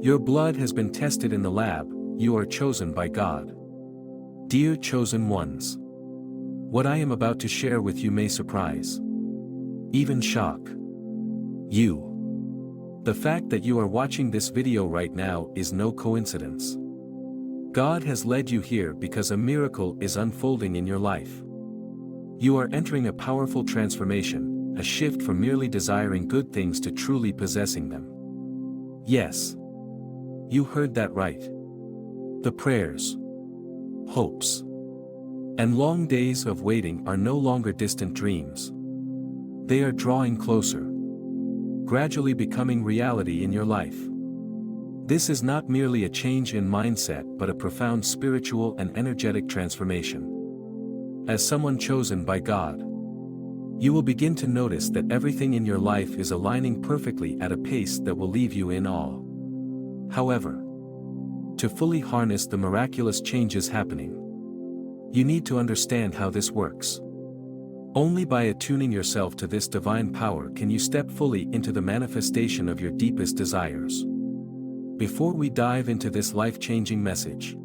Your blood has been tested in the lab, you are chosen by God. Dear chosen ones, what I am about to share with you may surprise, even shock you. The fact that you are watching this video right now is no coincidence. God has led you here because a miracle is unfolding in your life. You are entering a powerful transformation, a shift from merely desiring good things to truly possessing them. Yes, you heard that right. The prayers, hopes, and long days of waiting are no longer distant dreams. They are drawing closer, gradually becoming reality in your life. This is not merely a change in mindset but a profound spiritual and energetic transformation. As someone chosen by God, you will begin to notice that everything in your life is aligning perfectly at a pace that will leave you in awe. However, to fully harness the miraculous changes happening, you need to understand how this works. Only by attuning yourself to this divine power can you step fully into the manifestation of your deepest desires. Before we dive into this life-changing message,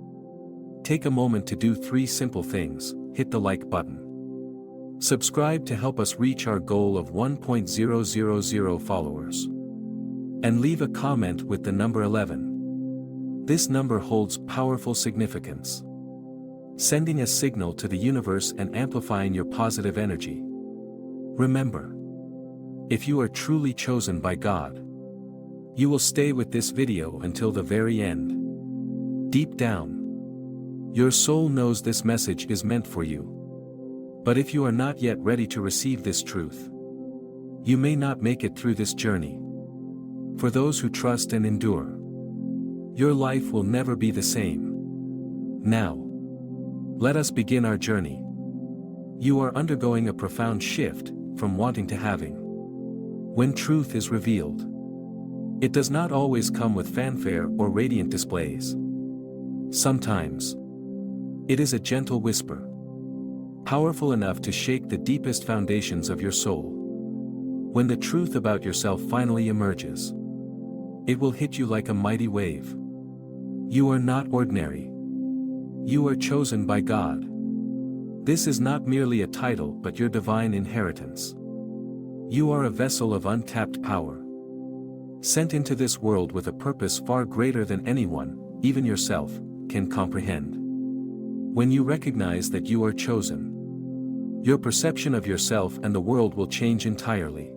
take a moment to do 3 simple things. Hit the like button. Subscribe to help us reach our goal of 1,000 followers. And leave a comment with the number 11. This number holds powerful significance, sending a signal to the universe and amplifying your positive energy. Remember, if you are truly chosen by God, you will stay with this video until the very end. Deep down, your soul knows this message is meant for you. But if you are not yet ready to receive this truth, you may not make it through this journey. For those who trust and endure, your life will never be the same. Now, let us begin our journey. You are undergoing a profound shift from wanting to having. When truth is revealed, it does not always come with fanfare or radiant displays. Sometimes, it is a gentle whisper, powerful enough to shake the deepest foundations of your soul. When the truth about yourself finally emerges, it will hit you like a mighty wave. You are not ordinary. You are chosen by God. This is not merely a title but your divine inheritance. You are a vessel of untapped power, sent into this world with a purpose far greater than anyone, even yourself, can comprehend. When you recognize that you are chosen, your perception of yourself and the world will change entirely.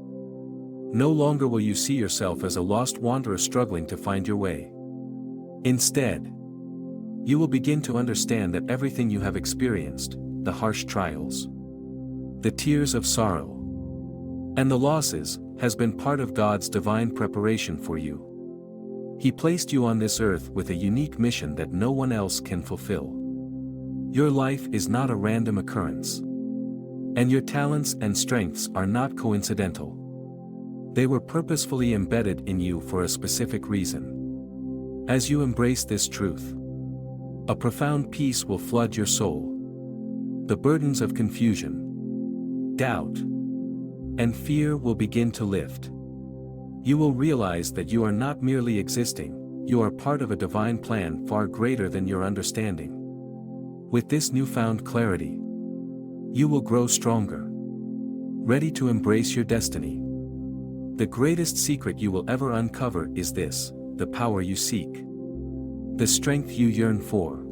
No longer will you see yourself as a lost wanderer struggling to find your way. Instead, you will begin to understand that everything you have experienced, the harsh trials, the tears of sorrow, and the losses, has been part of God's divine preparation for you. He placed you on this earth with a unique mission that no one else can fulfill. Your life is not a random occurrence, and your talents and strengths are not coincidental. They were purposefully embedded in you for a specific reason. As you embrace this truth, a profound peace will flood your soul. The burdens of confusion, doubt, and fear will begin to lift. You will realize that you are not merely existing, you are part of a divine plan far greater than your understanding. With this newfound clarity, you will grow stronger, ready to embrace your destiny. The greatest secret you will ever uncover is this: the power you seek, the strength you yearn for,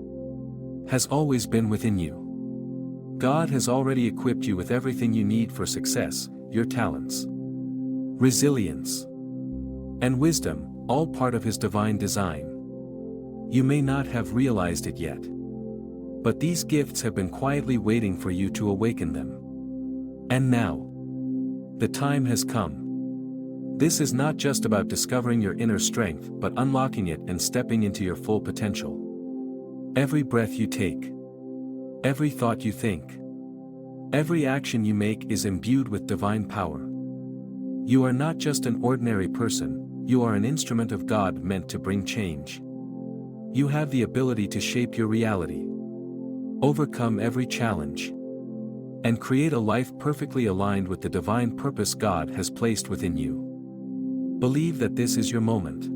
has always been within you. God has already equipped you with everything you need for success: your talents, resilience, and wisdom, all part of His divine design. You may not have realized it yet, but these gifts have been quietly waiting for you to awaken them. And now, the time has come. This is not just about discovering your inner strength but unlocking it and stepping into your full potential. Every breath you take, every thought you think, every action you make is imbued with divine power. You are not just an ordinary person, you are an instrument of God meant to bring change. You have the ability to shape your reality, overcome every challenge, and create a life perfectly aligned with the divine purpose God has placed within you. Believe that this is your moment.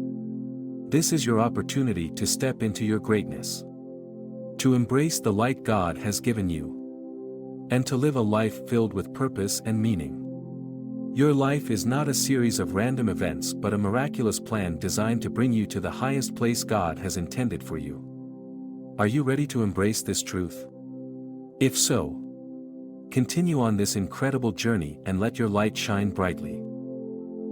This is your opportunity to step into your greatness. To embrace the light God has given you. And to live a life filled with purpose and meaning. Your life is not a series of random events but a miraculous plan designed to bring you to the highest place God has intended for you. Are you ready to embrace this truth? If so, continue on this incredible journey and let your light shine brightly.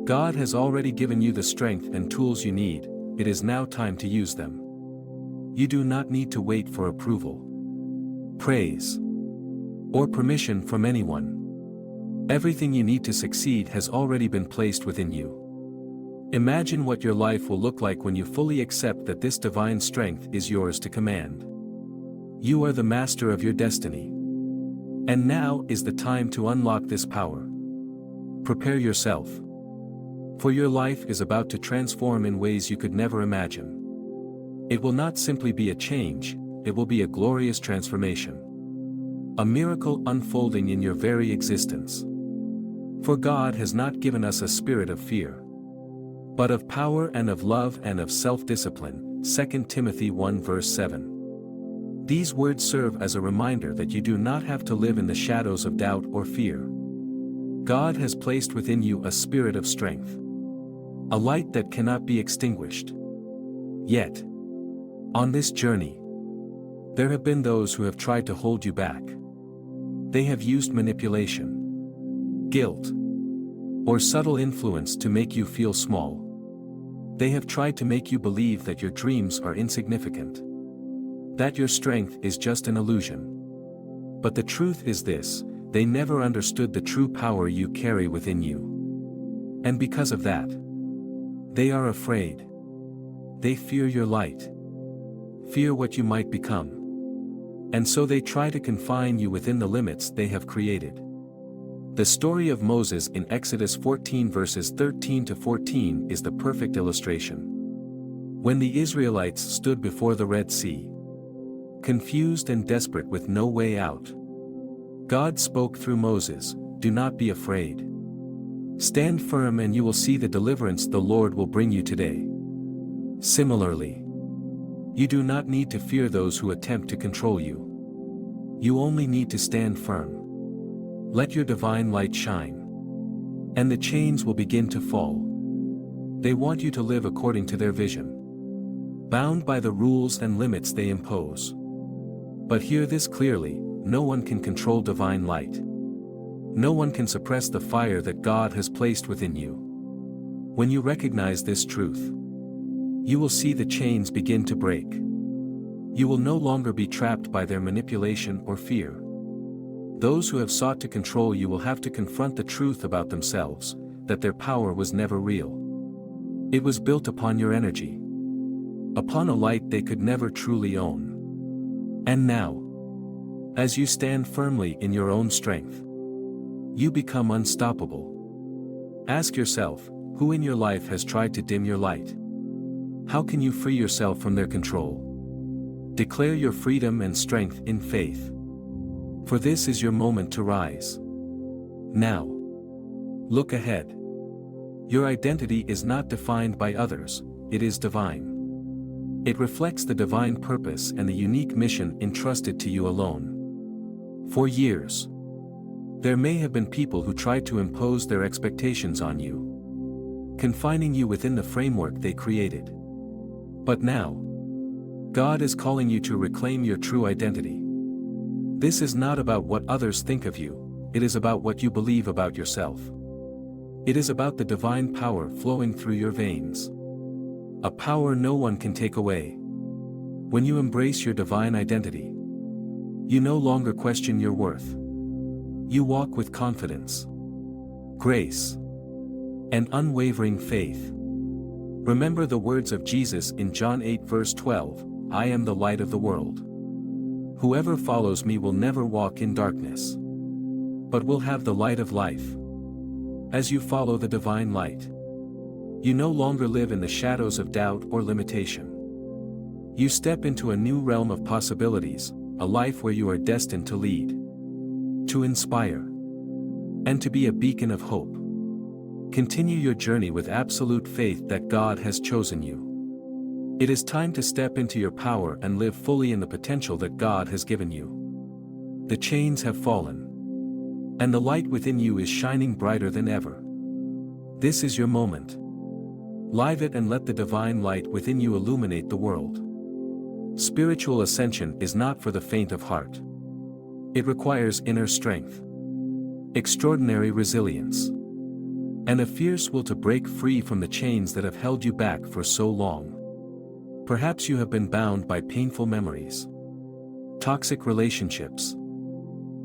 God has already given you the strength and tools you need, it is now time to use them. You do not need to wait for approval, praise, or permission from anyone. Everything you need to succeed has already been placed within you. Imagine what your life will look like when you fully accept that this divine strength is yours to command. You are the master of your destiny. And now is the time to unlock this power. Prepare yourself. For your life is about to transform in ways you could never imagine. It will not simply be a change, it will be a glorious transformation. A miracle unfolding in your very existence. For God has not given us a spirit of fear, but of power and of love and of self-discipline, 2 Timothy 1 verse 7. These words serve as a reminder that you do not have to live in the shadows of doubt or fear. God has placed within you a spirit of strength. A light that cannot be extinguished. Yet, on this journey, there have been those who have tried to hold you back. They have used manipulation, guilt, or subtle influence to make you feel small. They have tried to make you believe that your dreams are insignificant, that your strength is just an illusion. But the truth is this, they never understood the true power you carry within you. And because of that, they are afraid. They fear your light. Fear what you might become. And so they try to confine you within the limits they have created. The story of Moses in Exodus 14 verses 13 to 14 is the perfect illustration. When the Israelites stood before the Red Sea, confused and desperate with no way out, God spoke through Moses, "Do not be afraid. Stand firm and you will see the deliverance the Lord will bring you today." Similarly, you do not need to fear those who attempt to control you. You only need to stand firm. Let your divine light shine. And the chains will begin to fall. They want you to live according to their vision, bound by the rules and limits they impose. But hear this clearly, no one can control divine light. No one can suppress the fire that God has placed within you. When you recognize this truth, you will see the chains begin to break. You will no longer be trapped by their manipulation or fear. Those who have sought to control you will have to confront the truth about themselves, that their power was never real. It was built upon your energy, upon a light they could never truly own. And now, as you stand firmly in your own strength, you become unstoppable. Ask yourself, who in your life has tried to dim your light? How can you free yourself from their control? Declare your freedom and strength in faith. For this is your moment to rise. Now, look ahead. Your identity is not defined by others, it is divine. It reflects the divine purpose and the unique mission entrusted to you alone. For years, there may have been people who tried to impose their expectations on you, confining you within the framework they created. But now, God is calling you to reclaim your true identity. This is not about what others think of you, it is about what you believe about yourself. It is about the divine power flowing through your veins. A power no one can take away. When you embrace your divine identity, you no longer question your worth. You walk with confidence, grace, and unwavering faith. Remember the words of Jesus in John 8 verse 12, "I am the light of the world. Whoever follows me will never walk in darkness, but will have the light of life." As you follow the divine light, you no longer live in the shadows of doubt or limitation. You step into a new realm of possibilities, a life where you are destined to lead, to inspire, and to be a beacon of hope. Continue your journey with absolute faith that God has chosen you. It is time to step into your power and live fully in the potential that God has given you. The chains have fallen, and the light within you is shining brighter than ever. This is your moment. Live it and let the divine light within you illuminate the world. Spiritual ascension is not for the faint of heart. It requires inner strength, extraordinary resilience, and a fierce will to break free from the chains that have held you back for so long. Perhaps you have been bound by painful memories, toxic relationships,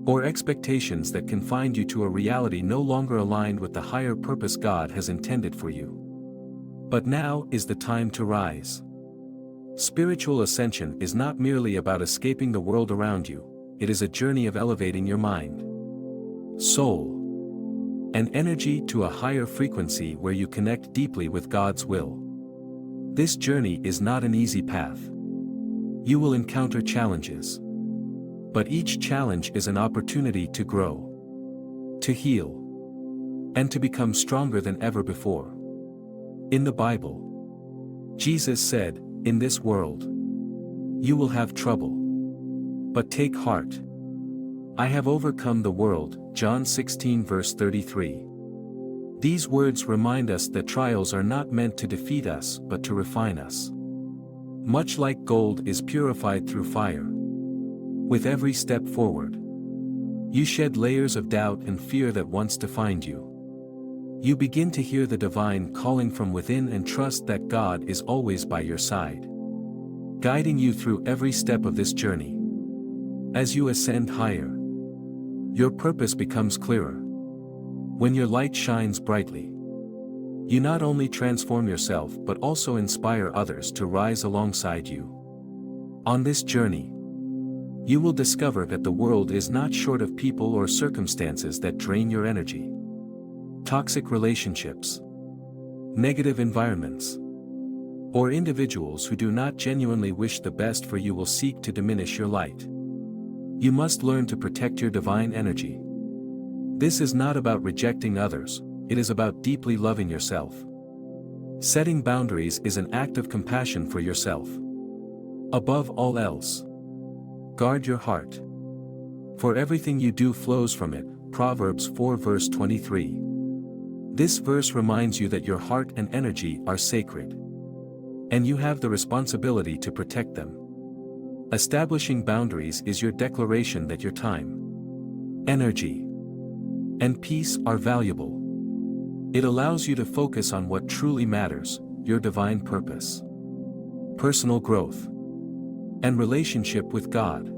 or expectations that confined you to a reality no longer aligned with the higher purpose God has intended for you. But now is the time to rise. Spiritual ascension is not merely about escaping the world around you, it is a journey of elevating your mind, soul, and energy to a higher frequency where you connect deeply with God's will. This journey is not an easy path. You will encounter challenges, but each challenge is an opportunity to grow, to heal, and to become stronger than ever before. In the Bible, Jesus said, "In this world, you will have trouble. But take heart. I have overcome the world." John 16 verse 33. These words remind us that trials are not meant to defeat us but to refine us. Much like gold is purified through fire. With every step forward, you shed layers of doubt and fear that once defined you. You begin to hear the divine calling from within and trust that God is always by your side, guiding you through every step of this journey. As you ascend higher, your purpose becomes clearer. When your light shines brightly, you not only transform yourself but also inspire others to rise alongside you. On this journey, you will discover that the world is not short of people or circumstances that drain your energy. Toxic relationships, negative environments, or individuals who do not genuinely wish the best for you will seek to diminish your light. You must learn to protect your divine energy. This is not about rejecting others, it is about deeply loving yourself. Setting boundaries is an act of compassion for yourself. Above all else, guard your heart, for everything you do flows from it. Proverbs 4 verse 23. This verse reminds you that your heart and energy are sacred, and you have the responsibility to protect them. Establishing boundaries is your declaration that your time, energy, and peace are valuable. It allows you to focus on what truly matters, your divine purpose, personal growth, and relationship with God.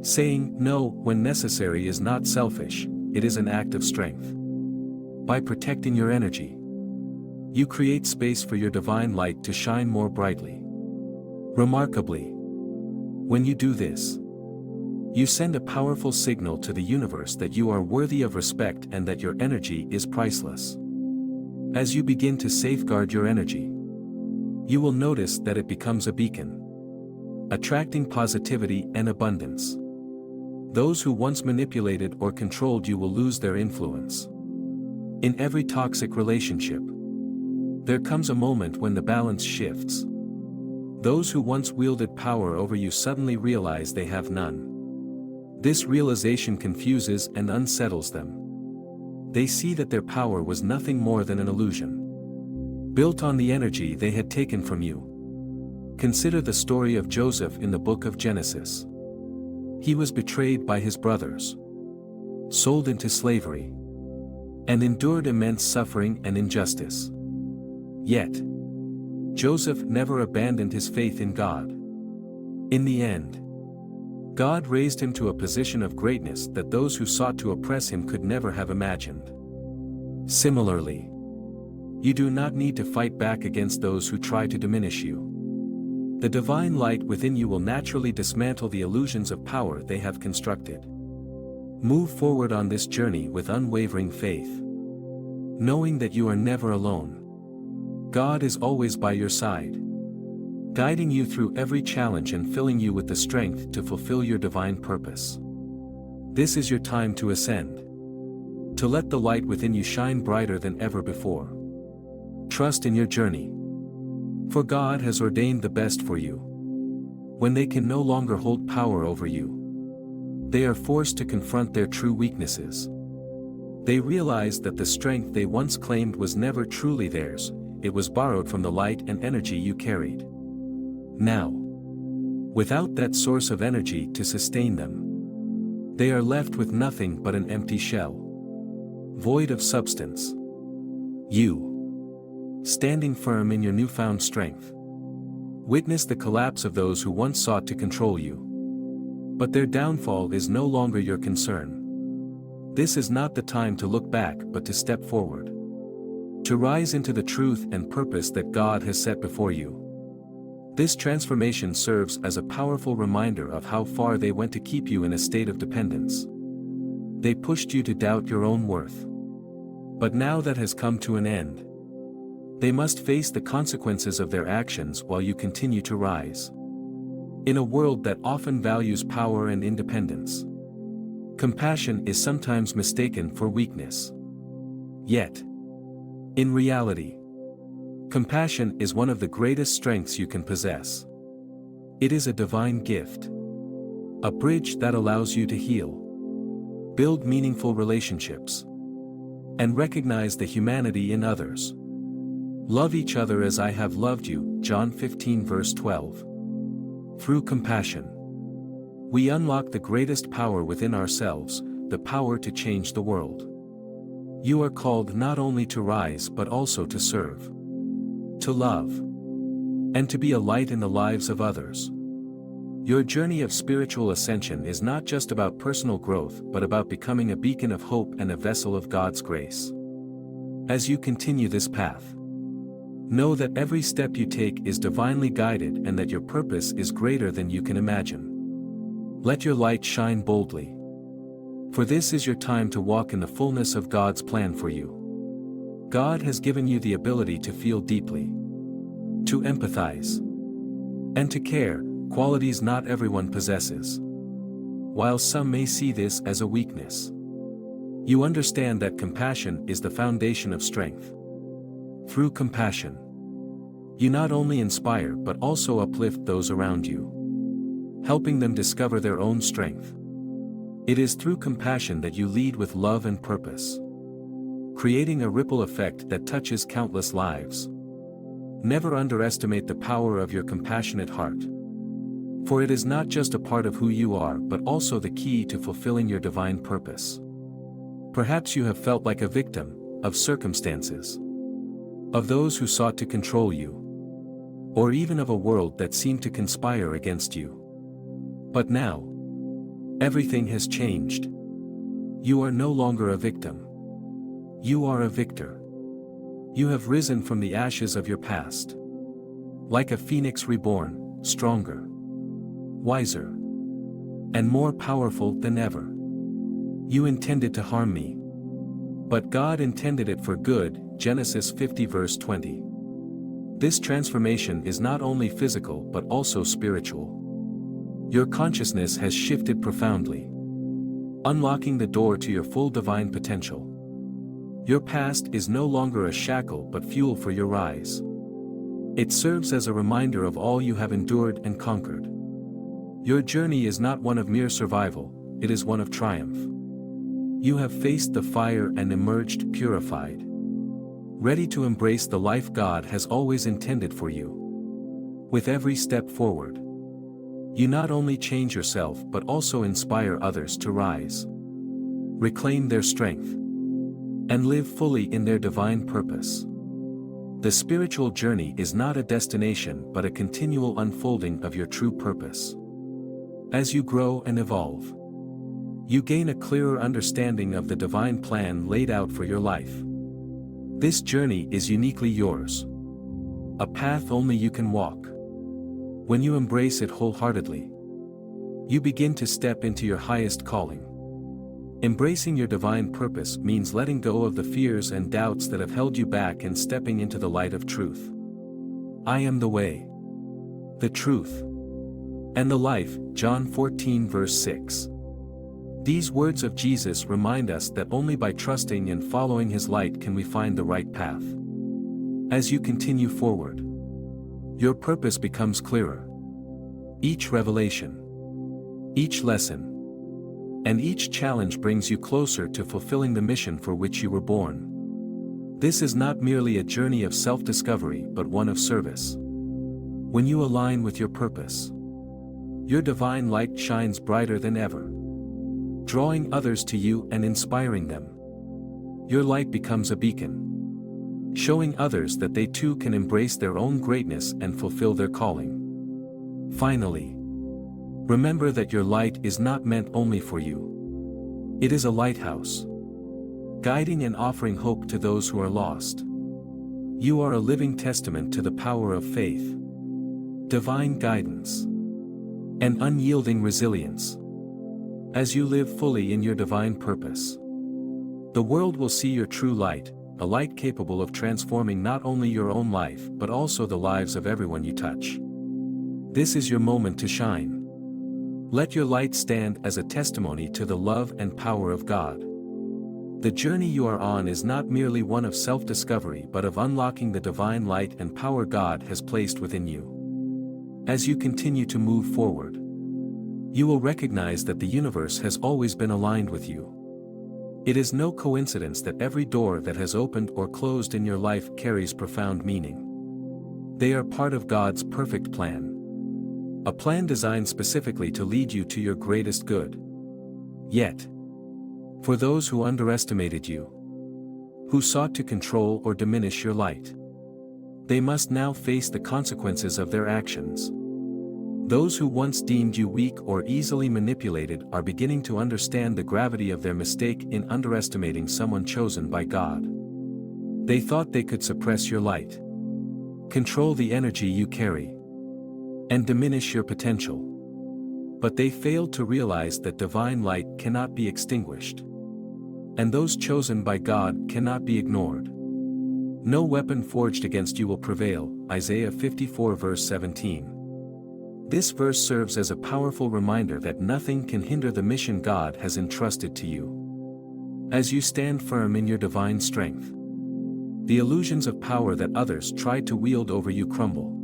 Saying no when necessary is not selfish, it is an act of strength. By protecting your energy, you create space for your divine light to shine more brightly. Remarkably, when you do this, you send a powerful signal to the universe that you are worthy of respect and that your energy is priceless. As you begin to safeguard your energy, you will notice that it becomes a beacon, attracting positivity and abundance. Those who once manipulated or controlled you will lose their influence. In every toxic relationship, there comes a moment when the balance shifts. Those who once wielded power over you suddenly realize they have none. This realization confuses and unsettles them. They see that their power was nothing more than an illusion, built on the energy they had taken from you. Consider the story of Joseph in the book of Genesis. He was betrayed by his brothers, sold into slavery, and endured immense suffering and injustice. Yet, Joseph never abandoned his faith in God. In the end, God raised him to a position of greatness that those who sought to oppress him could never have imagined. Similarly, you do not need to fight back against those who try to diminish you. The divine light within you will naturally dismantle the illusions of power they have constructed. Move forward on this journey with unwavering faith, knowing that you are never alone. God is always by your side, guiding you through every challenge and filling you with the strength to fulfill your divine purpose. This is your time to ascend, to let the light within you shine brighter than ever before. Trust in your journey, For God has ordained the best for you. When they can no longer hold power over you, they are forced to confront their true weaknesses. They realize that the strength they once claimed was never truly theirs, it was borrowed from the light and energy you carried. Now, without that source of energy to sustain them, they are left with nothing but an empty shell, void of substance. You, standing firm in your newfound strength, witness the collapse of those who once sought to control you. But their downfall is no longer your concern. This is not the time to look back but to step forward. To rise into the truth and purpose that God has set before you. This transformation serves as a powerful reminder of how far they went to keep you in a state of dependence. They pushed you to doubt your own worth. But now that has come to an end. They must face the consequences of their actions while you continue to rise. In a world that often values power and independence, compassion is sometimes mistaken for weakness. Yet, in reality, compassion is one of the greatest strengths you can possess. It is a divine gift. A bridge that allows you to heal, build meaningful relationships, and recognize the humanity in others. Love each other as I have loved you, John 15 verse 12. Through compassion, we unlock the greatest power within ourselves, the power to change the world. You are called not only to rise but also to serve, to love, and to be a light in the lives of others. Your journey of spiritual ascension is not just about personal growth but about becoming a beacon of hope and a vessel of God's grace. As you continue this path, know that every step you take is divinely guided and that your purpose is greater than you can imagine. Let your light shine boldly. For this is your time to walk in the fullness of God's plan for you. God has given you the ability to feel deeply, to empathize, and to care, qualities not everyone possesses. While some may see this as a weakness, you understand that compassion is the foundation of strength. Through compassion, you not only inspire but also uplift those around you, helping them discover their own strength. It is through compassion that you lead with love and purpose, creating a ripple effect that touches countless lives. Never underestimate the power of your compassionate heart. For it is not just a part of who you are but also the key to fulfilling your divine purpose. Perhaps you have felt like a victim of circumstances, of those who sought to control you, or even of a world that seemed to conspire against you. But now, everything has changed. You are no longer a victim. You are a victor. You have risen from the ashes of your past. Like a phoenix reborn, stronger, wiser, and more powerful than ever. You intended to harm me, but God intended it for good, Genesis 50 verse 20. This transformation is not only physical but also spiritual. Your consciousness has shifted profoundly, unlocking the door to your full divine potential. Your past is no longer a shackle but fuel for your rise. It serves as a reminder of all you have endured and conquered. Your journey is not one of mere survival, it is one of triumph. You have faced the fire and emerged purified, ready to embrace the life God has always intended for you. With every step forward, you not only change yourself but also inspire others to rise, reclaim their strength, and live fully in their divine purpose. The spiritual journey is not a destination but a continual unfolding of your true purpose. As you grow and evolve, you gain a clearer understanding of the divine plan laid out for your life. This journey is uniquely yours, a path only you can walk. When you embrace it wholeheartedly, you begin to step into your highest calling. Embracing your divine purpose means letting go of the fears and doubts that have held you back and stepping into the light of truth. I am the way, the truth, and the life, John 14 verse 6. These words of Jesus remind us that only by trusting and following His light can we find the right path. As you continue forward, Your purpose becomes clearer. Each revelation, each lesson, and each challenge brings you closer to fulfilling the mission for which you were born. This is not merely a journey of self-discovery but one of service. When you align with your purpose, your divine light shines brighter than ever, drawing others to you and inspiring them. Your light becomes a beacon, showing others that they too can embrace their own greatness and fulfill their calling. Finally, remember that your light is not meant only for you. It is a lighthouse, guiding and offering hope to those who are lost. You are a living testament to the power of faith, divine guidance, and unyielding resilience. As you live fully in your divine purpose, the world will see your true light, a light capable of transforming not only your own life but also the lives of everyone you touch. This is your moment to shine. Let your light stand as a testimony to the love and power of God. The journey you are on is not merely one of self-discovery but of unlocking the divine light and power God has placed within you. As you continue to move forward, you will recognize that the universe has always been aligned with you. It is no coincidence that every door that has opened or closed in your life carries profound meaning. They are part of God's perfect plan. A plan designed specifically to lead you to your greatest good. Yet, for those who underestimated you, who sought to control or diminish your light, they must now face the consequences of their actions. Those who once deemed you weak or easily manipulated are beginning to understand the gravity of their mistake in underestimating someone chosen by God. They thought they could suppress your light, control the energy you carry, and diminish your potential. But they failed to realize that divine light cannot be extinguished, and those chosen by God cannot be ignored. No weapon forged against you will prevail, Isaiah 54 verse 17. This verse serves as a powerful reminder that nothing can hinder the mission God has entrusted to you. As you stand firm in your divine strength, the illusions of power that others tried to wield over you crumble.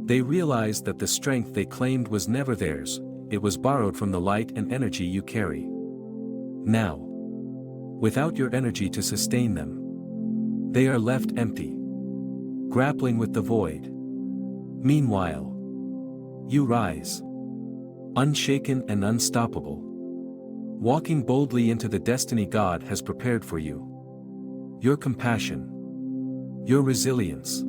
They realized that the strength they claimed was never theirs, it was borrowed from the light and energy you carry. Now, without your energy to sustain them, they are left empty, grappling with the void. Meanwhile, you rise, unshaken and unstoppable, walking boldly into the destiny God has prepared for you. Your compassion, your resilience,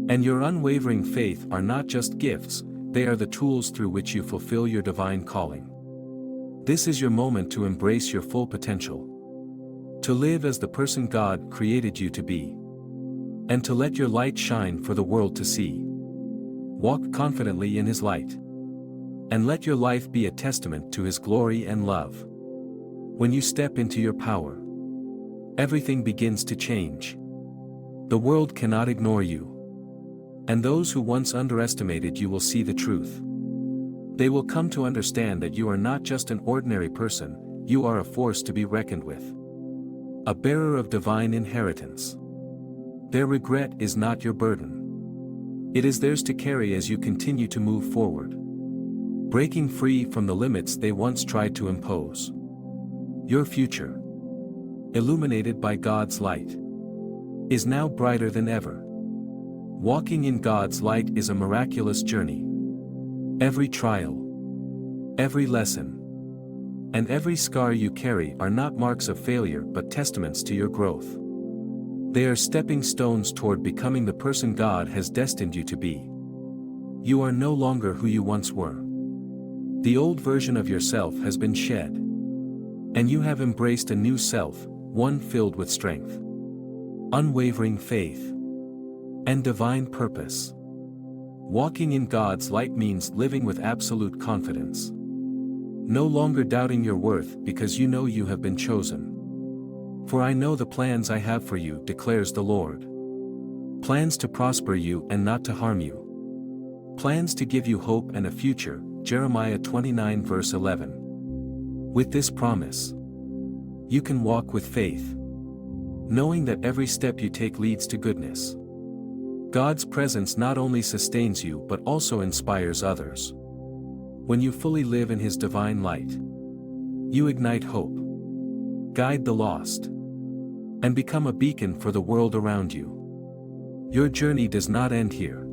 and your unwavering faith are not just gifts, they are the tools through which you fulfill your divine calling. This is your moment to embrace your full potential, to live as the person God created you to be, and to let your light shine for the world to see. Walk confidently in His light, and let your life be a testament to His glory and love. When you step into your power, everything begins to change. The world cannot ignore you, and those who once underestimated you will see the truth. They will come to understand that you are not just an ordinary person, you are a force to be reckoned with, a bearer of divine inheritance. Their regret is not your burden. It is theirs to carry as you continue to move forward, breaking free from the limits they once tried to impose. Your future, illuminated by God's light, is now brighter than ever. Walking in God's light is a miraculous journey. Every trial, every lesson, and every scar you carry are not marks of failure but testaments to your growth. They are stepping stones toward becoming the person God has destined you to be. You are no longer who you once were. The old version of yourself has been shed, and you have embraced a new self, one filled with strength, unwavering faith, and divine purpose. Walking in God's light means living with absolute confidence, no longer doubting your worth because you know you have been chosen. For I know the plans I have for you, declares the Lord. Plans to prosper you and not to harm you. Plans to give you hope and a future, Jeremiah 29 verse 11. With this promise, you can walk with faith, knowing that every step you take leads to goodness. God's presence not only sustains you but also inspires others. When you fully live in His divine light, you ignite hope, guide the lost, and become a beacon for the world around you. Your journey does not end here.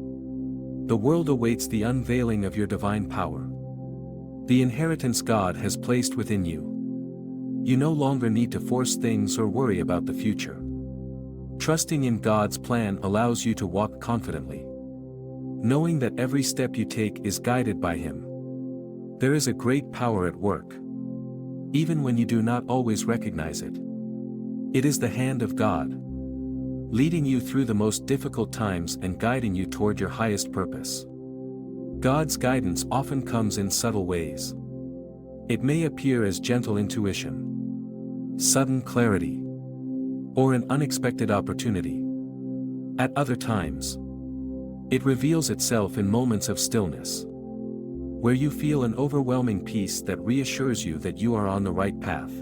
The world awaits the unveiling of your divine power, the inheritance God has placed within you. You no longer need to force things or worry about the future. Trusting in God's plan allows you to walk confidently, knowing that every step you take is guided by Him. There is a great power at work, even when you do not always recognize it. It is the hand of God, leading you through the most difficult times and guiding you toward your highest purpose. God's guidance often comes in subtle ways. It may appear as gentle intuition, sudden clarity, or an unexpected opportunity. At other times, it reveals itself in moments of stillness, where you feel an overwhelming peace that reassures you that you are on the right path.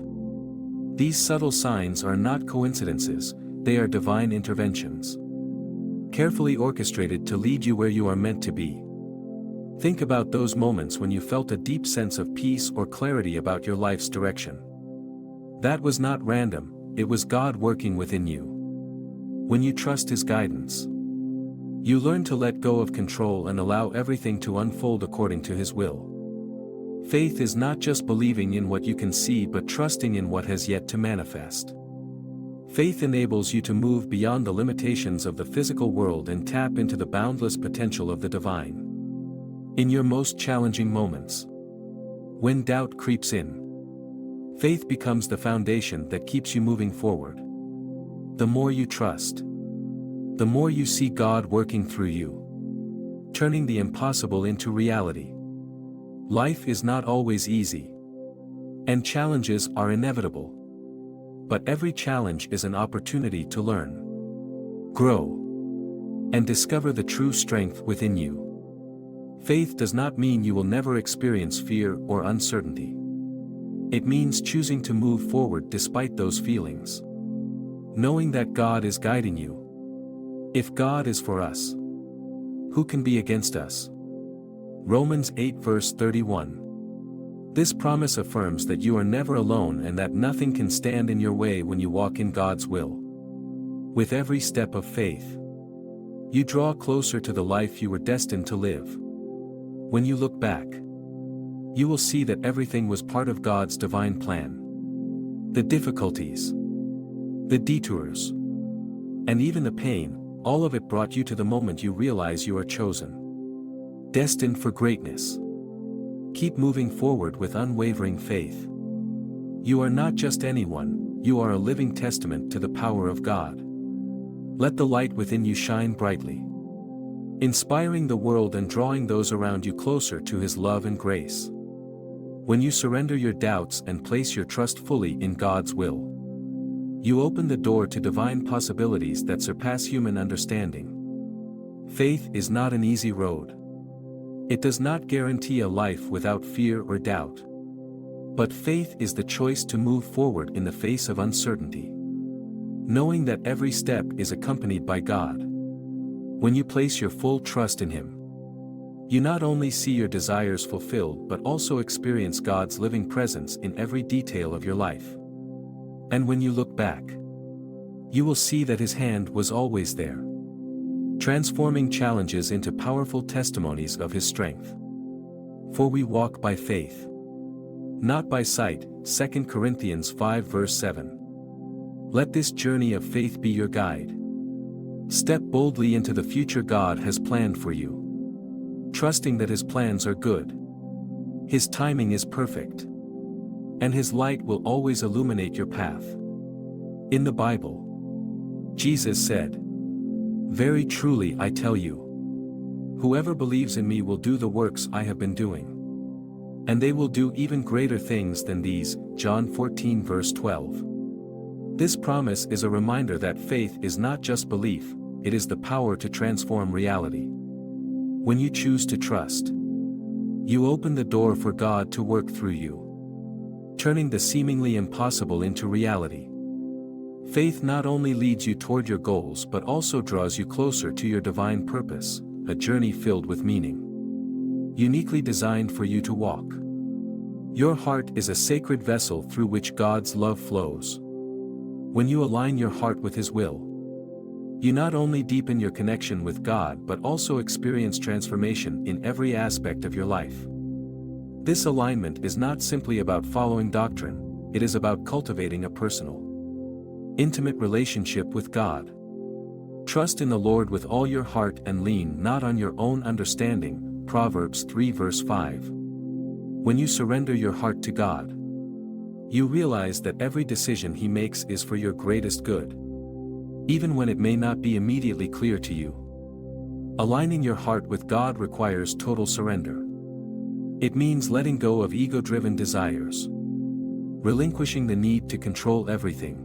These subtle signs are not coincidences, they are divine interventions, carefully orchestrated to lead you where you are meant to be. Think about those moments when you felt a deep sense of peace or clarity about your life's direction. That was not random, it was God working within you. When you trust His guidance, you learn to let go of control and allow everything to unfold according to His will. Faith is not just believing in what you can see but trusting in what has yet to manifest. Faith enables you to move beyond the limitations of the physical world and tap into the boundless potential of the divine. In your most challenging moments, when doubt creeps in, faith becomes the foundation that keeps you moving forward. The more you trust, the more you see God working through you, turning the impossible into reality. Life is not always easy, and challenges are inevitable. But every challenge is an opportunity to learn, grow, and discover the true strength within you. Faith does not mean you will never experience fear or uncertainty. It means choosing to move forward despite those feelings, knowing that God is guiding you. If God is for us, who can be against us? Romans 8 verse 31. This promise affirms that you are never alone and that nothing can stand in your way when you walk in God's will. With every step of faith, you draw closer to the life you were destined to live. When you look back, you will see that everything was part of God's divine plan. The difficulties, the detours, and even the pain, all of it brought you to the moment you realize you are chosen, destined for greatness. Keep moving forward with unwavering faith. You are not just anyone, you are a living testament to the power of God. Let the light within you shine brightly, inspiring the world and drawing those around you closer to His love and grace. When you surrender your doubts and place your trust fully in God's will, you open the door to divine possibilities that surpass human understanding. Faith is not an easy road. It does not guarantee a life without fear or doubt. But faith is the choice to move forward in the face of uncertainty, knowing that every step is accompanied by God. When you place your full trust in Him, you not only see your desires fulfilled but also experience God's living presence in every detail of your life. And when you look back, you will see that His hand was always there, transforming challenges into powerful testimonies of His strength. For we walk by faith, not by sight, 2 Corinthians 5 verse 7. Let this journey of faith be your guide. Step boldly into the future God has planned for you, trusting that His plans are good. His timing is perfect, and His light will always illuminate your path. In the Bible, Jesus said, "Very truly I tell you, whoever believes in me will do the works I have been doing. And they will do even greater things than these." John 14 verse 12. This promise is a reminder that faith is not just belief, it is the power to transform reality. When you choose to trust, you open the door for God to work through you, turning the seemingly impossible into reality. Faith not only leads you toward your goals but also draws you closer to your divine purpose, a journey filled with meaning. Uniquely designed for you to walk. Your heart is a sacred vessel through which God's love flows. When you align your heart with His will, you not only deepen your connection with God but also experience transformation in every aspect of your life. This alignment is not simply about following doctrine, it is about cultivating a personal, intimate relationship with God. Trust in the Lord with all your heart and lean not on your own understanding, Proverbs 3 verse 5. When you surrender your heart to God, you realize that every decision He makes is for your greatest good, even when it may not be immediately clear to you. Aligning your heart with God requires total surrender. It means letting go of ego-driven desires, relinquishing the need to control everything,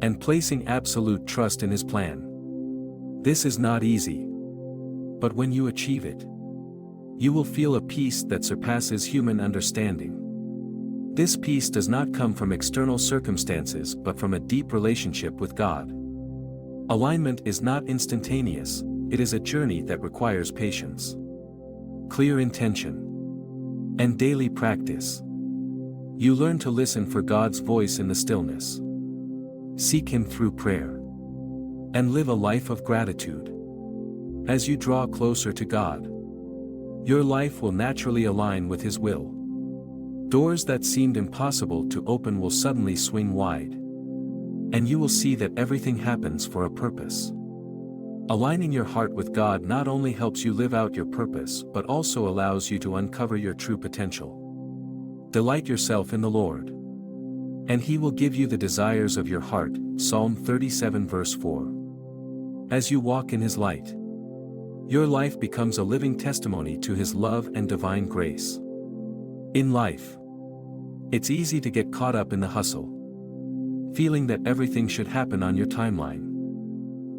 and placing absolute trust in His plan. This is not easy, but when you achieve it, you will feel a peace that surpasses human understanding. This peace does not come from external circumstances but from a deep relationship with God. Alignment is not instantaneous, it is a journey that requires patience, clear intention, and daily practice. You learn to listen for God's voice in the stillness, seek Him through prayer, and live a life of gratitude. As you draw closer to God, your life will naturally align with His will. Doors that seemed impossible to open will suddenly swing wide, and you will see that everything happens for a purpose. Aligning your heart with God not only helps you live out your purpose but also allows you to uncover your true potential. Delight yourself in the Lord, and He will give you the desires of your heart, Psalm 37 verse 4. As you walk in His light, your life becomes a living testimony to His love and divine grace. In life, it's easy to get caught up in the hustle, feeling that everything should happen on your timeline.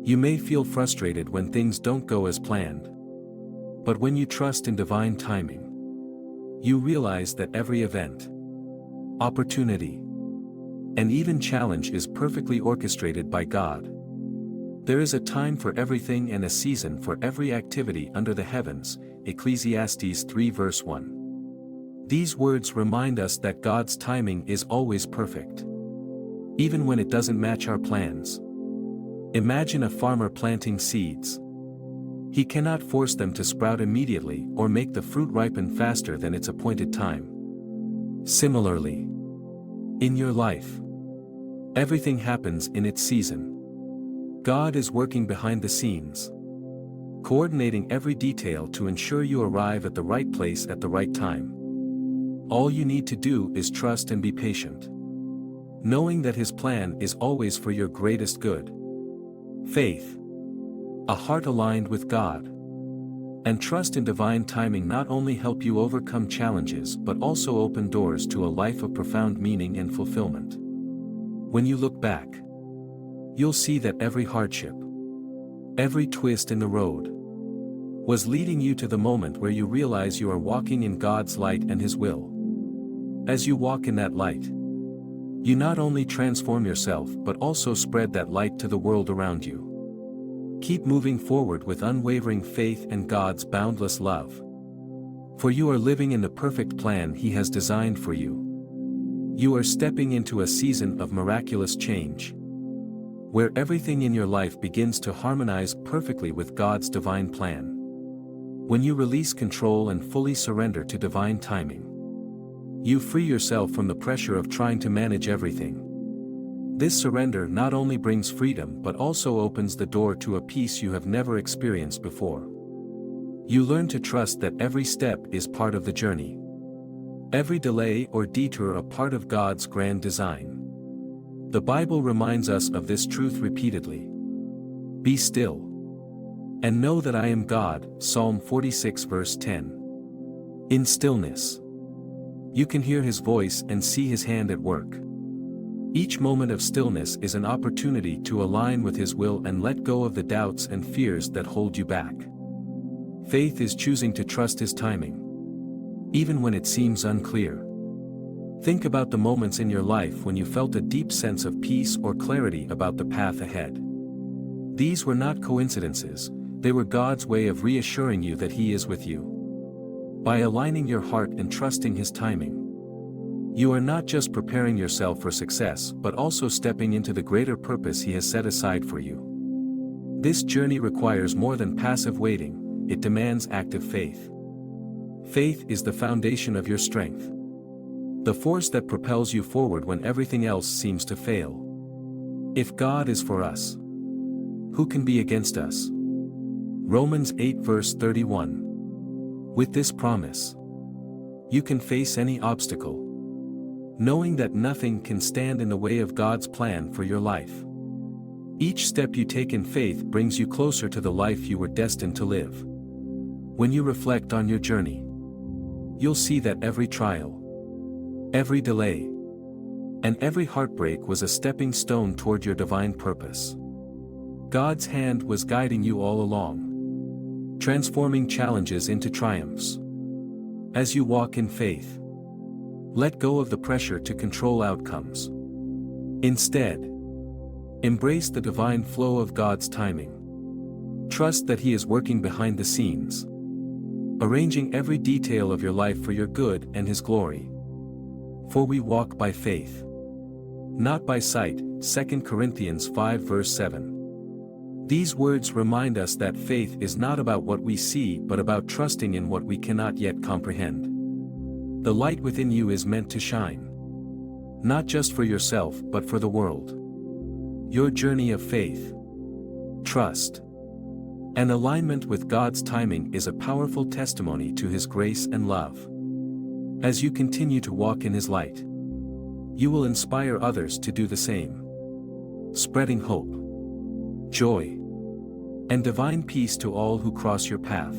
You may feel frustrated when things don't go as planned. But when you trust in divine timing, you realize that every event, opportunity, and even challenge is perfectly orchestrated by God. There is a time for everything and a season for every activity under the heavens, Ecclesiastes 3 verse 1. These words remind us that God's timing is always perfect, even when it doesn't match our plans. Imagine a farmer planting seeds. He cannot force them to sprout immediately or make the fruit ripen faster than its appointed time. Similarly, in your life, everything happens in its season. God is working behind the scenes, coordinating every detail to ensure you arrive at the right place at the right time. All you need to do is trust and be patient, knowing that His plan is always for your greatest good. Faith, a heart aligned with God, and trust in divine timing not only help you overcome challenges but also open doors to a life of profound meaning and fulfillment. When you look back, you'll see that every hardship, every twist in the road, was leading you to the moment where you realize you are walking in God's light and His will. As you walk in that light, you not only transform yourself but also spread that light to the world around you. Keep moving forward with unwavering faith and God's boundless love, for you are living in the perfect plan He has designed for you. You are stepping into a season of miraculous change, where everything in your life begins to harmonize perfectly with God's divine plan. When you release control and fully surrender to divine timing, you free yourself from the pressure of trying to manage everything. This surrender not only brings freedom but also opens the door to a peace you have never experienced before. You learn to trust that every step is part of the journey, every delay or detour a part of God's grand design. The Bible reminds us of this truth repeatedly. Be still and know that I am God, Psalm 46 verse 10. In stillness, you can hear His voice and see His hand at work. Each moment of stillness is an opportunity to align with His will and let go of the doubts and fears that hold you back. Faith is choosing to trust His timing, even when it seems unclear. Think about the moments in your life when you felt a deep sense of peace or clarity about the path ahead. These were not coincidences, they were God's way of reassuring you that He is with you. By aligning your heart and trusting His timing, you are not just preparing yourself for success but also stepping into the greater purpose He has set aside for you. This journey requires more than passive waiting, it demands active faith. Faith is the foundation of your strength, the force that propels you forward when everything else seems to fail. If God is for us, who can be against us? Romans 8 verse 31. With this promise, you can face any obstacle, knowing that nothing can stand in the way of God's plan for your life. Each step you take in faith brings you closer to the life you were destined to live. When you reflect on your journey, you'll see that every trial, every delay, and every heartbreak was a stepping stone toward your divine purpose. God's hand was guiding you all along, transforming challenges into triumphs. As you walk in faith, let go of the pressure to control outcomes. Instead, embrace the divine flow of God's timing. Trust that He is working behind the scenes, arranging every detail of your life for your good and His glory. For we walk by faith, not by sight. 2 Corinthians 5 verse 7. These words remind us that faith is not about what we see but about trusting in what we cannot yet comprehend. The light within you is meant to shine, not just for yourself but for the world. Your journey of faith, trust, and alignment with God's timing is a powerful testimony to His grace and love. As you continue to walk in His light, you will inspire others to do the same, spreading hope, joy, and divine peace to all who cross your path.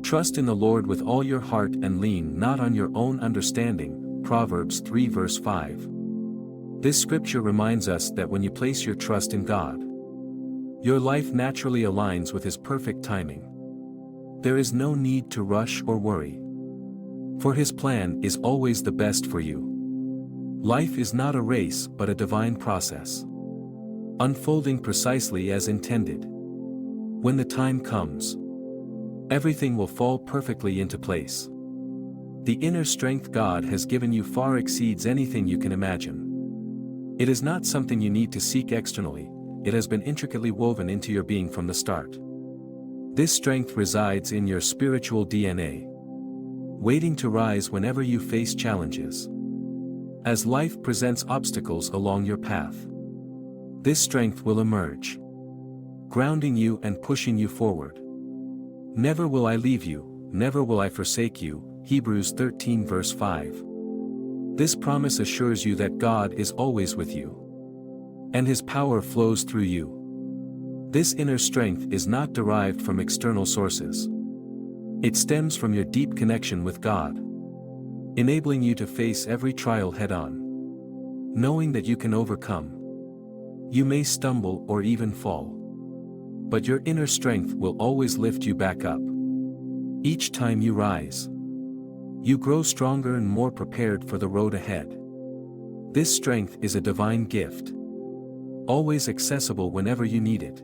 Trust in the Lord with all your heart and lean not on your own understanding. Proverbs 3 verse 5. This scripture reminds us that when you place your trust in God, your life naturally aligns with His perfect timing. There is no need to rush or worry, for His plan is always the best for you. Life is not a race but a divine process, unfolding precisely as intended. When the time comes, everything will fall perfectly into place. The inner strength God has given you far exceeds anything you can imagine. It is not something you need to seek externally, it has been intricately woven into your being from the start. This strength resides in your spiritual DNA, waiting to rise whenever you face challenges. As life presents obstacles along your path, this strength will emerge, grounding you and pushing you forward. Never will I leave you, never will I forsake you. Hebrews 13 verse 5. This promise assures you that God is always with you, and His power flows through you. This inner strength is not derived from external sources. It stems from your deep connection with God, enabling you to face every trial head-on, knowing that you can overcome. You may stumble or even fall, but your inner strength will always lift you back up. Each time you rise, you grow stronger and more prepared for the road ahead. This strength is a divine gift, always accessible whenever you need it.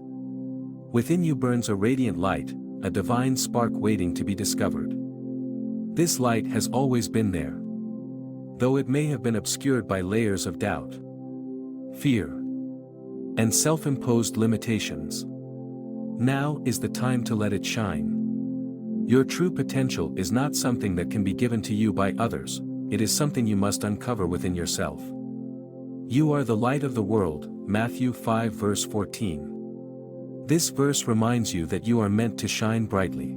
Within you burns a radiant light, a divine spark waiting to be discovered. This light has always been there, though it may have been obscured by layers of doubt, fear, and self-imposed limitations. Now is the time to let it shine. Your true potential is not something that can be given to you by others, it is something you must uncover within yourself. You are the light of the world, Matthew 5 verse 14. This verse reminds you that you are meant to shine brightly,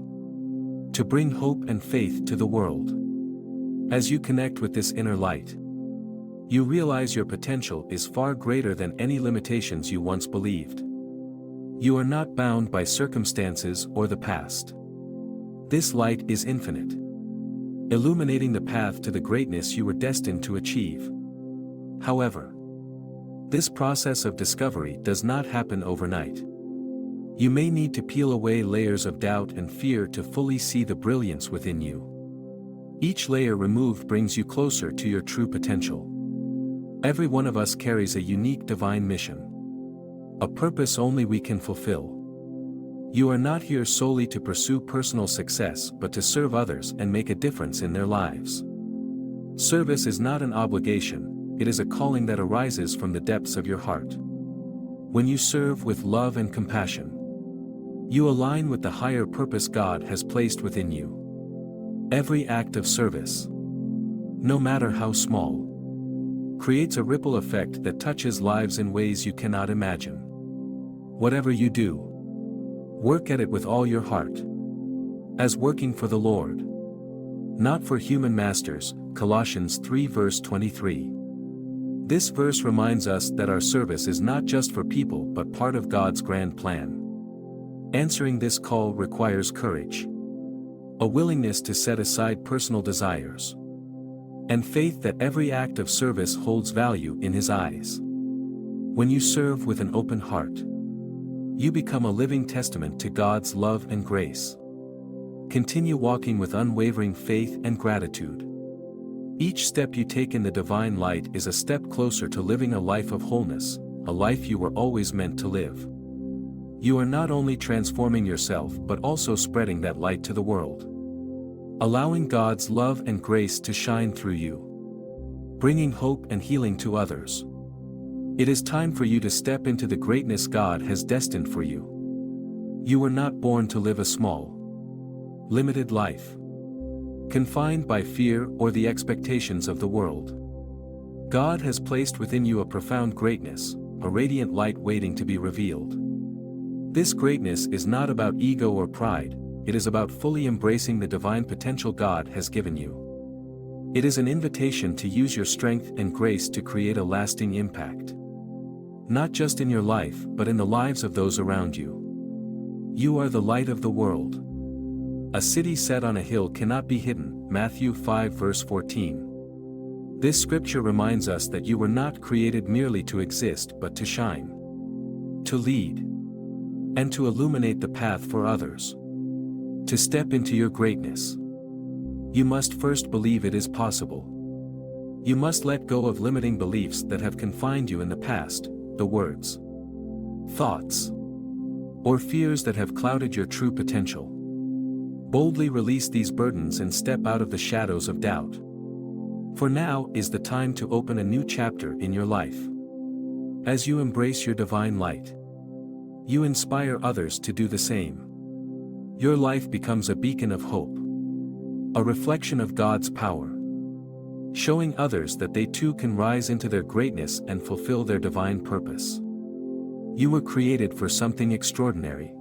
to bring hope and faith to the world. As you connect with this inner light, you realize your potential is far greater than any limitations you once believed. You are not bound by circumstances or the past. This light is infinite, illuminating the path to the greatness you were destined to achieve. However, this process of discovery does not happen overnight. You may need to peel away layers of doubt and fear to fully see the brilliance within you. Each layer removed brings you closer to your true potential. Every one of us carries a unique divine mission. A purpose only we can fulfill. You are not here solely to pursue personal success but to serve others and make a difference in their lives. Service is not an obligation, it is a calling that arises from the depths of your heart. When you serve with love and compassion, you align with the higher purpose God has placed within you. Every act of service, no matter how small, creates a ripple effect that touches lives in ways you cannot imagine. Whatever you do, work at it with all your heart, as working for the Lord, not for human masters. Colossians 3 verse 23. This verse reminds us that our service is not just for people but part of God's grand plan. Answering this call requires courage, a willingness to set aside personal desires, and faith that every act of service holds value in His eyes. When you serve with an open heart, you become a living testament to God's love and grace. Continue walking with unwavering faith and gratitude. Each step you take in the divine light is a step closer to living a life of wholeness, a life you were always meant to live. You are not only transforming yourself but also spreading that light to the world, allowing God's love and grace to shine through you, bringing hope and healing to others. It is time for you to step into the greatness God has destined for you. You were not born to live a small, limited life, confined by fear or the expectations of the world. God has placed within you a profound greatness, a radiant light waiting to be revealed. This greatness is not about ego or pride, it is about fully embracing the divine potential God has given you. It is an invitation to use your strength and grace to create a lasting impact, not just in your life but in the lives of those around you. You are the light of the world. A city set on a hill cannot be hidden. Matthew 5 verse 14. This scripture reminds us that you were not created merely to exist but to shine, to lead, and to illuminate the path for others. To step into your greatness, you must first believe it is possible. You must let go of limiting beliefs that have confined you in the past, the words, thoughts, or fears that have clouded your true potential. Boldly release these burdens and step out of the shadows of doubt. For now is the time to open a new chapter in your life. As you embrace your divine light, you inspire others to do the same. Your life becomes a beacon of hope, a reflection of God's power, showing others that they too can rise into their greatness and fulfill their divine purpose. You were created for something extraordinary,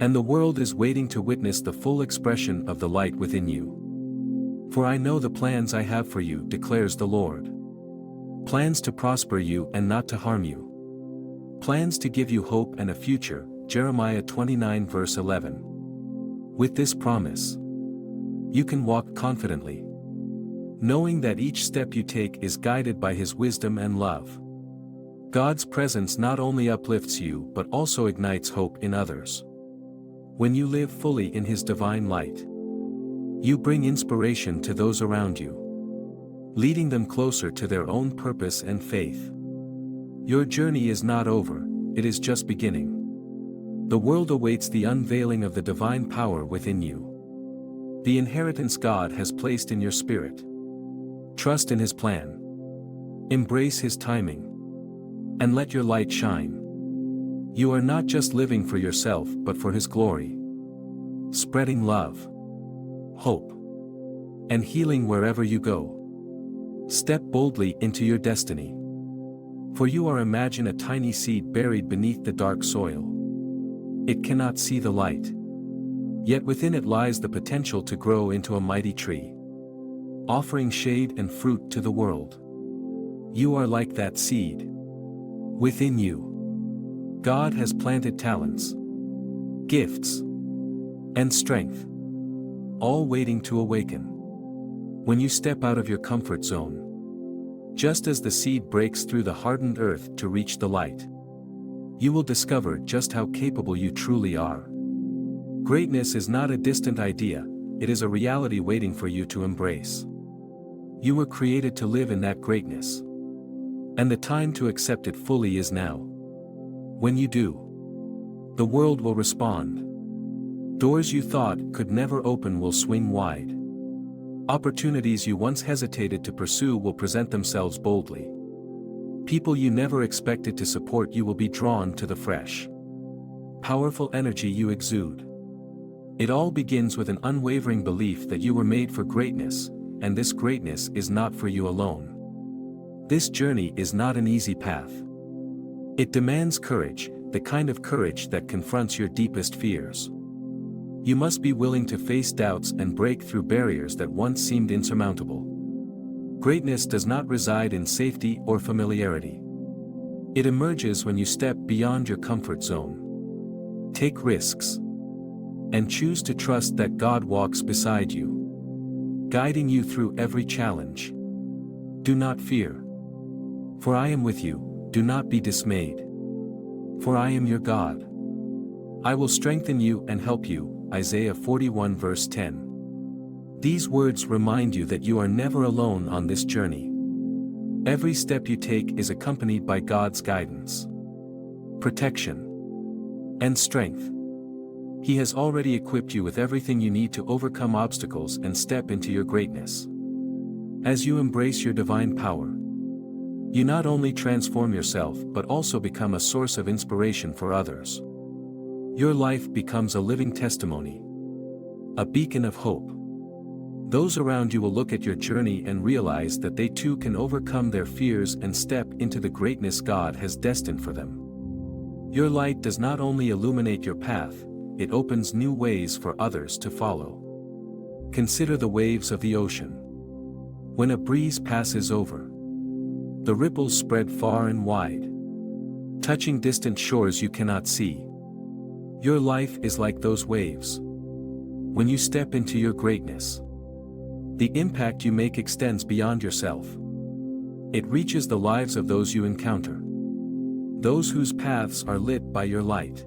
and the world is waiting to witness the full expression of the light within you. For I know the plans I have for you, declares the Lord. Plans to prosper you and not to harm you. Plans to give you hope and a future. Jeremiah 29 verse 11. With this promise, you can walk confidently, knowing that each step you take is guided by His wisdom and love. God's presence not only uplifts you but also ignites hope in others. When you live fully in His divine light, you bring inspiration to those around you, leading them closer to their own purpose and faith. Your journey is not over, it is just beginning. The world awaits the unveiling of the divine power within you, the inheritance God has placed in your spirit. Trust in His plan, embrace His timing, and let your light shine. You are not just living for yourself but for His glory, spreading love, hope, and healing wherever you go. Step boldly into your destiny. For you are imagine a tiny seed buried beneath the dark soil. It cannot see the light, yet within it lies the potential to grow into a mighty tree, offering shade and fruit to the world. You are like that seed. Within you, God has planted talents, gifts, and strength, all waiting to awaken. When you step out of your comfort zone, just as the seed breaks through the hardened earth to reach the light, you will discover just how capable you truly are. Greatness is not a distant idea, it is a reality waiting for you to embrace. You were created to live in that greatness. And the time to accept it fully is now. When you do, the world will respond. Doors you thought could never open will swing wide. Opportunities you once hesitated to pursue will present themselves boldly. People you never expected to support you will be drawn to the fresh, powerful energy you exude. It all begins with an unwavering belief that you were made for greatness, and this greatness is not for you alone. This journey is not an easy path. It demands courage, the kind of courage that confronts your deepest fears. You must be willing to face doubts and break through barriers that once seemed insurmountable. Greatness does not reside in safety or familiarity. It emerges when you step beyond your comfort zone. Take risks. And choose to trust that God walks beside you, guiding you through every challenge. Do not fear. For I am with you, do not be dismayed. For I am your God. I will strengthen you and help you, Isaiah 41 verse 10. These words remind you that you are never alone on this journey. Every step you take is accompanied by God's guidance, protection, and strength. He has already equipped you with everything you need to overcome obstacles and step into your greatness. As you embrace your divine power, you not only transform yourself but also become a source of inspiration for others. Your life becomes a living testimony, a beacon of hope. Those around you will look at your journey and realize that they too can overcome their fears and step into the greatness God has destined for them. Your light does not only illuminate your path, it opens new ways for others to follow. Consider the waves of the ocean. When a breeze passes over, the ripples spread far and wide, touching distant shores you cannot see. Your life is like those waves. When you step into your greatness, the impact you make extends beyond yourself. It reaches the lives of those you encounter, those whose paths are lit by your light.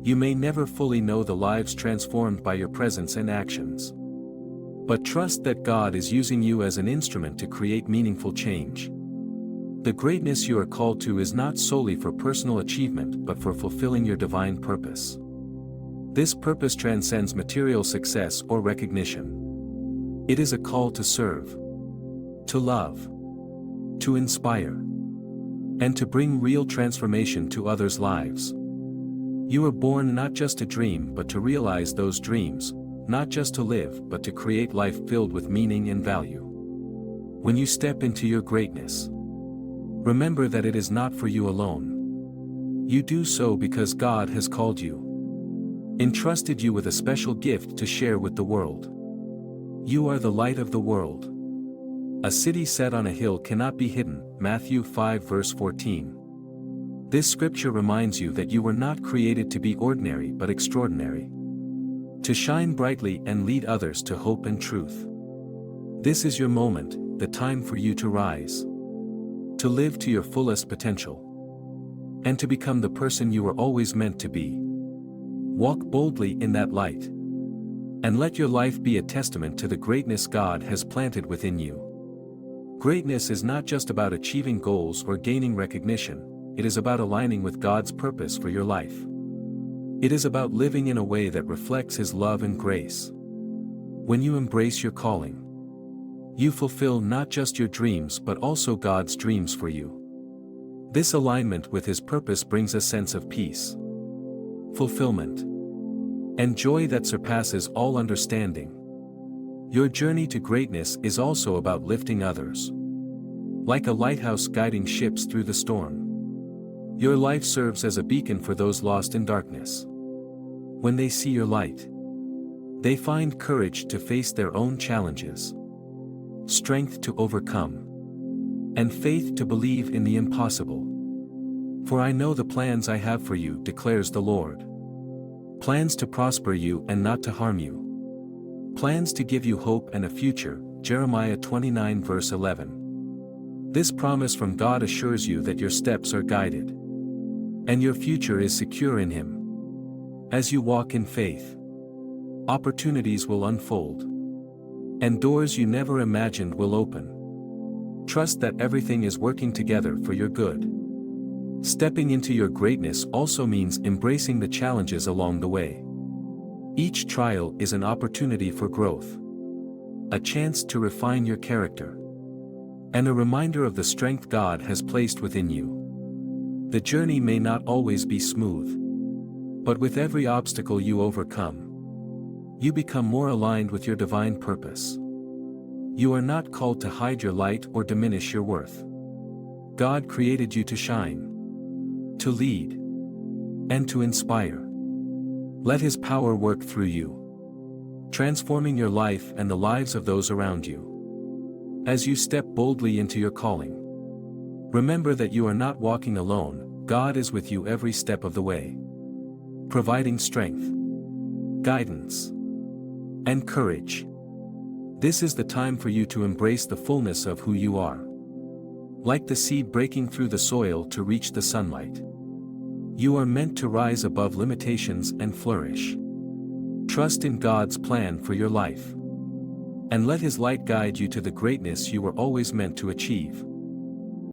You may never fully know the lives transformed by your presence and actions, but trust that God is using you as an instrument to create meaningful change. The greatness you are called to is not solely for personal achievement but for fulfilling your divine purpose. This purpose transcends material success or recognition. It is a call to serve, to love, to inspire, and to bring real transformation to others' lives. You were born not just to dream but to realize those dreams, not just to live but to create life filled with meaning and value. When you step into your greatness, remember that it is not for you alone. You do so because God has called you, entrusted you with a special gift to share with the world. You are the light of the world. A city set on a hill cannot be hidden, Matthew 5 verse 14. This scripture reminds you that you were not created to be ordinary but extraordinary, to shine brightly and lead others to hope and truth. This is your moment, the time for you to rise, to live to your fullest potential, and to become the person you were always meant to be. Walk boldly in that light, and let your life be a testament to the greatness God has planted within you. Greatness is not just about achieving goals or gaining recognition, it is about aligning with God's purpose for your life. It is about living in a way that reflects His love and grace. When you embrace your calling, you fulfill not just your dreams but also God's dreams for you. This alignment with His purpose brings a sense of peace, fulfillment, and joy that surpasses all understanding. Your journey to greatness is also about lifting others. Like a lighthouse guiding ships through the storm, your life serves as a beacon for those lost in darkness. When they see your light, they find courage to face their own challenges, strength to overcome, and faith to believe in the impossible. For I know the plans I have for you, declares the Lord. Plans to prosper you and not to harm you. Plans to give you hope and a future, Jeremiah 29 verse 11. This promise from God assures you that your steps are guided, and your future is secure in Him. As you walk in faith, Opportunities will unfold. And doors you never imagined will open. Trust that everything is working together for your good. Stepping into your greatness also means embracing the challenges along the way. Each trial is an opportunity for growth. A chance to refine your character. And a reminder of the strength God has placed within you. The journey may not always be smooth. But with every obstacle you overcome, you become more aligned with your divine purpose. You are not called to hide your light or diminish your worth. God created you to shine, to lead, and to inspire. Let His power work through you, transforming your life and the lives of those around you. As you step boldly into your calling, remember that you are not walking alone. God is with you every step of the way, providing strength, guidance, and courage. This is the time for you to embrace the fullness of who you are. Like the seed breaking through the soil to reach the sunlight, you are meant to rise above limitations and flourish. Trust in God's plan for your life, and let His light guide you to the greatness you were always meant to achieve.